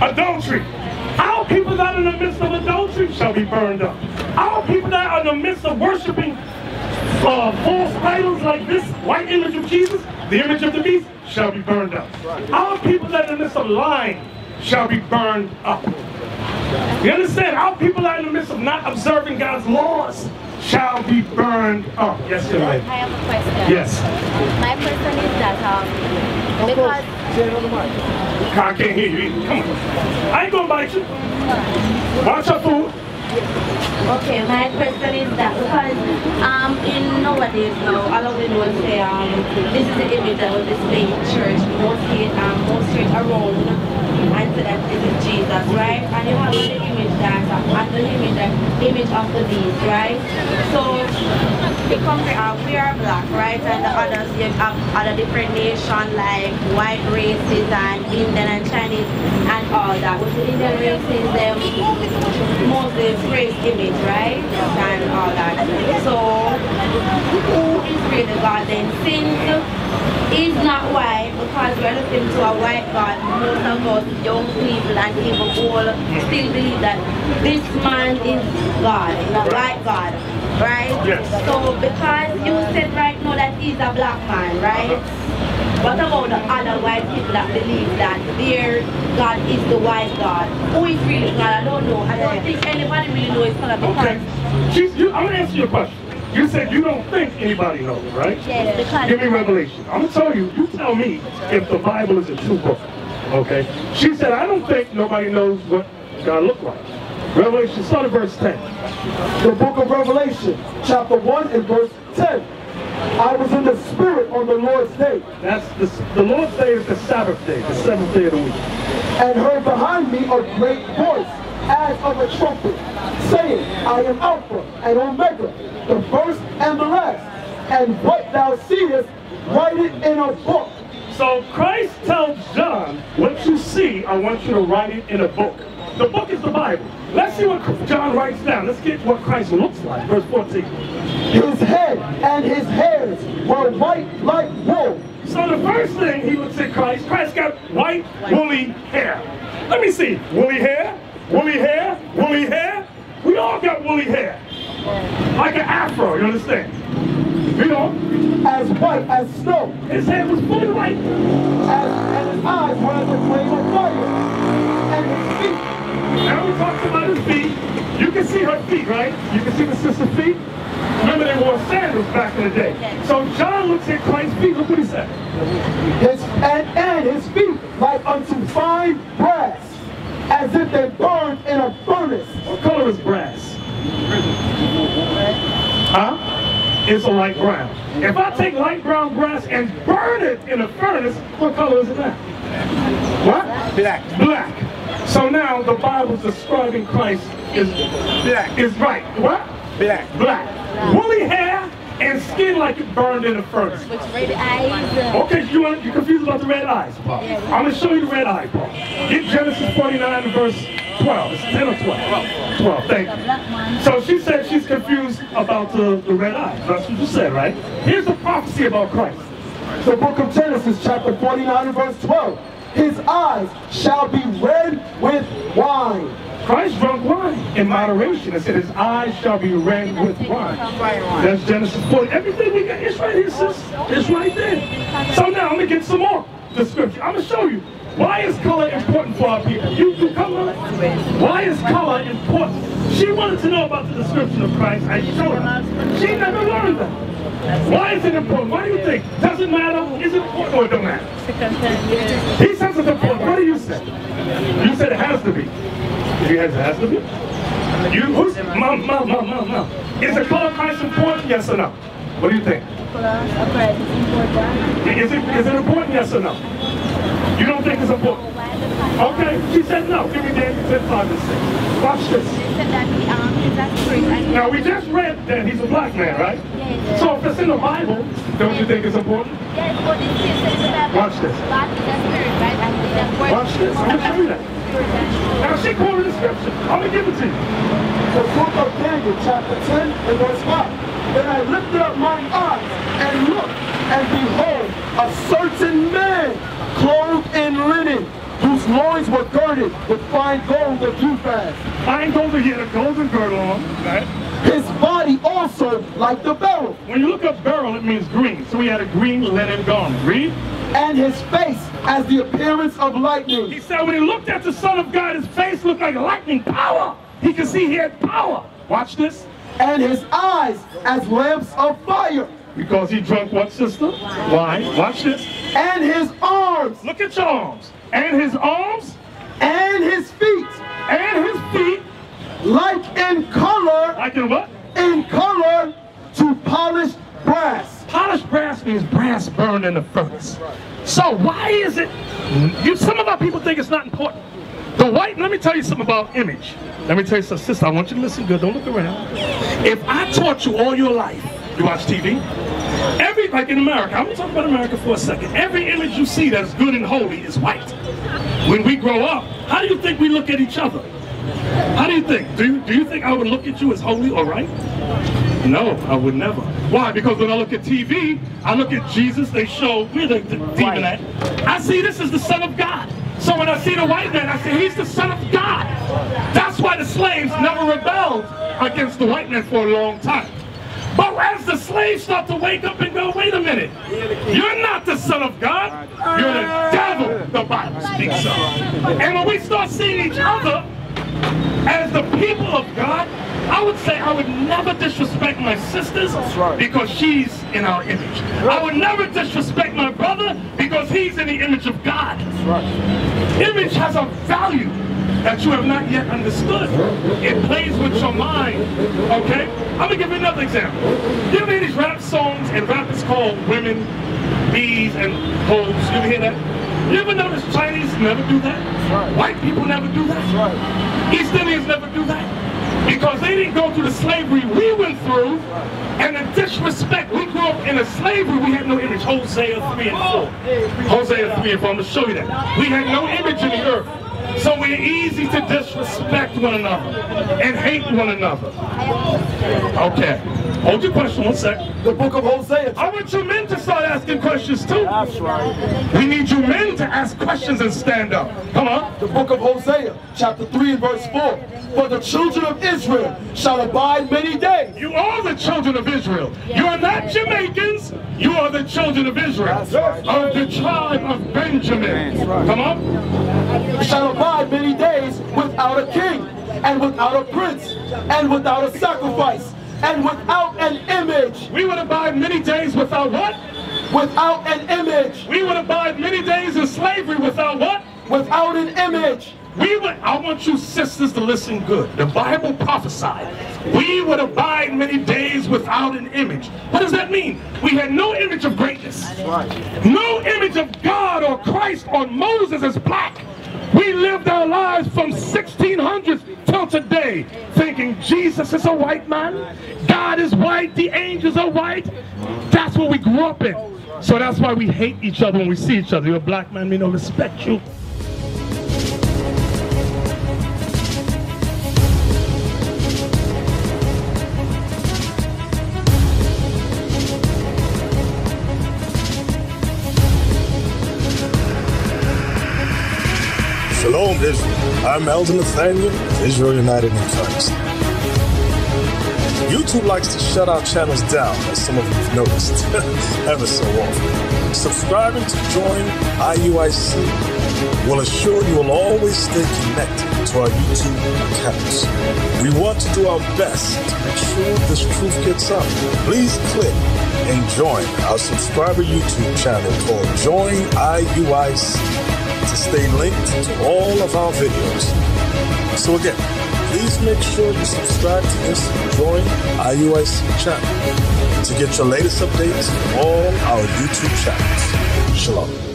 Adultery. Our people that are in the midst of adultery shall be burned up. Our people that are in the midst of worshiping false idols like this white image of Jesus, the image of the beast, shall be burned up. Our people that are in the midst of lying shall be burned up. You understand? Our people that are in the midst of not observing God's laws shall be burned up. Yes, sir. I have a question. Yes. My question is that because I can't hear you. Come on. I ain't gonna bite you. Watch your food. okay, my question is that because in nowadays now, all of the know say this is the image that was displayed in church, most church around. And so that this is Jesus, right? And you have the image that and the image of the beast, right? So we are black, right? And the others, you have other different nations like white races and Indian and Chinese and all that. With the Indian races, them mostly praise image, right? And all that. So who is really God then? Since is not white, because we're looking to a white God. Most of us, young people and even old, still believe that this man is God, the white God, right? Yes. So because you said right now that he's a black man, right? What about the other white people that believe that their God is the white God? Who is really God? I don't know. I don't think anybody really knows God because... Okay. I'm going to answer your question. You said you don't think anybody knows, right? Yes, because... Give me Revelation. I'm going to tell you, you tell me if the Bible is a true book, okay? She said, I don't think nobody knows what God looked like. Revelation, start at verse 10. The book of Revelation, chapter 1 and verse 10. I was in the Spirit on the Lord's day. That's the Lord's day is the Sabbath day, the seventh day of the week. And heard behind me a great voice, as of a trumpet, saying, I am Alpha and Omega, the first and the last. And what thou seest, write it in a book. So Christ tells John, what you see, I want you to write it in a book. The book is the Bible. Let's see what John writes down. Let's get what Christ looks like. Verse 14. His head and his hairs were white like wool. So the first thing he looks at Christ, Christ got white, woolly hair. Let me see. Woolly hair, woolly hair, woolly hair. We all got woolly hair. Like an afro, you understand? You know? As white as snow. His hair was fully white. And his eyes were as a flame of fire. And his feet. Now we talked about his feet. You can see her feet, right? You can see the sister's feet. Remember they wore sandals back in the day. So John looks at Christ's feet. Look what he said. And his feet like unto fine brass, as if they burned in a furnace. What color is brass? Huh? It's a light brown. If I take light brown brass and burn it in a furnace, what color is it now? What? Black. Black. So now the Bible's describing Christ is Black. Is right. What? Black. Black. Woolly hair and skin like it burned in a furnace. With red eyes. Okay, you're confused about the red eyes, Paul. I'm going to show you the red eye, Paul. Get Genesis 49 and verse 12. It's 10 or 12. 12, thank you. So she said she's confused about the red eyes. That's what you said, right? Here's the prophecy about Christ. The book of Genesis, chapter 49 and verse 12. His eyes shall be red with wine. Christ drank wine in moderation. It said his eyes shall be red with wine. That's Genesis 40. Everything we got, it's right here, sis. It's right there. So now I'm going to get some more description. I'm going to show you. Why is color important for our people? You come on. Why is color important? She wanted to know about the description of Christ. I showed her. She never learned that. Why is it important? Why do you think? Does it matter? Is it important or it don't matter? He says it's important. What do you say? You said it has to be. It has to be? Who's? Mom. Is the color of Christ important? Yes or no? What do you think? Is it important? Yes or no? You don't think it's important? Okay, she said no. Give me Daniel 10:5 and 6. Watch this. Now we just read that he's a black man, right? So if it's in the Bible, don't you think it's important? Watch this. Watch this. I'm going to show you that. Now she quoted the scripture. I'm going to give it to you. The book of Daniel, chapter 10 and verse 5. Then I lifted up mine eyes and looked, and behold, a certain man clothed in linen, whose whose loins were girded with fine gold of Uphaz. Fine gold, he had a golden girdle on. Right? His body also like the beryl. When you look up beryl, it means green. So he had a green linen garment. Read. And his face as the appearance of lightning. He said when he looked at the Son of God, his face looked like lightning power. He could see he had power. Watch this. And his eyes as lamps of fire. Because he drunk what, sister? Wine. Watch this. And his arms. Look at your arms. And his arms. And his feet. And his feet. Like in color. Like in what? In color to polished brass. Polished brass means brass burned in the furnace. So why is it, some of our people think it's not important. The white, let me tell you something about image. Let me tell you something, sister, I want you to listen good, don't look around. If I taught you all your life, you watch TV, like in America, I'm gonna talk about America for a second. Every image you see that's good and holy is white. When we grow up, how do you think we look at each other? How do you think? Do you think I would look at you as holy or right? No, I would never. Why? Because when I look at TV, I look at Jesus, they show, where the demon at? I see this is the Son of God. So when I see the white man, I say, he's the Son of God. That's why the slaves never rebelled against the white man for a long time. But as the slaves start to wake up and go, wait a minute, you're not the Son of God, you're the devil, the Bible speaks of. And when we start seeing each other as the people of God, I would say I would never disrespect my sisters because she's in our image. I would never disrespect my brother because he's in the image of God. Image has a value that you have not yet understood. It plays with your mind, okay? I'm gonna give you another example. You ever hear these rap songs and rap is called Women, Bees, and Hoes? You ever hear that? You ever notice Chinese never do that? White people never do that? East Indians never do that? Because they didn't go through the slavery we went through, and the disrespect. We grew up in a slavery, we had no image. HOSEA 3 and 4. HOSEA 3 and 4, I'm going to show you that. We had no image in the earth. So we're easy to disrespect one another and hate one another. Okay. Hold your question 1 sec. The book of Hosea. I want you men to start asking questions too. That's right. We need you men to ask questions and stand up. Come on. The book of Hosea, chapter 3 and verse 4. For the children of Israel shall abide many days. You are the children of Israel. You are not Jamaicans. You are the children of Israel. Of the tribe of Benjamin. Come on. Shall abide many days without a king, and without a prince, and without a sacrifice, and without an image. We would abide many days without what? Without an image. We would abide many days in slavery without what? Without an image. I want you sisters to listen good. The Bible prophesied we would abide many days without an image. What does that mean? We had no image of greatness. No image of God or Christ or Moses as black. We lived our lives from 1600s till today thinking Jesus is a white man, God is white, the angels are white. That's what we grew up in. So that's why we hate each other when we see each other. You're a black man, we don't respect you. Shalom, Israel. I'm Elder Nathaniel of Israel United in Christ. YouTube likes to shut our channels down, as some of you have noticed, ever so often. Subscribing to join IUIC will assure you will always stay connected to our YouTube accounts. We want to do our best to make sure this truth gets out. Please click and join our subscriber YouTube channel called Join IUIC to stay linked to all of our videos. So again, please make sure you subscribe to this Join IUIC channel to get your latest updates from all our YouTube channels. Shalom.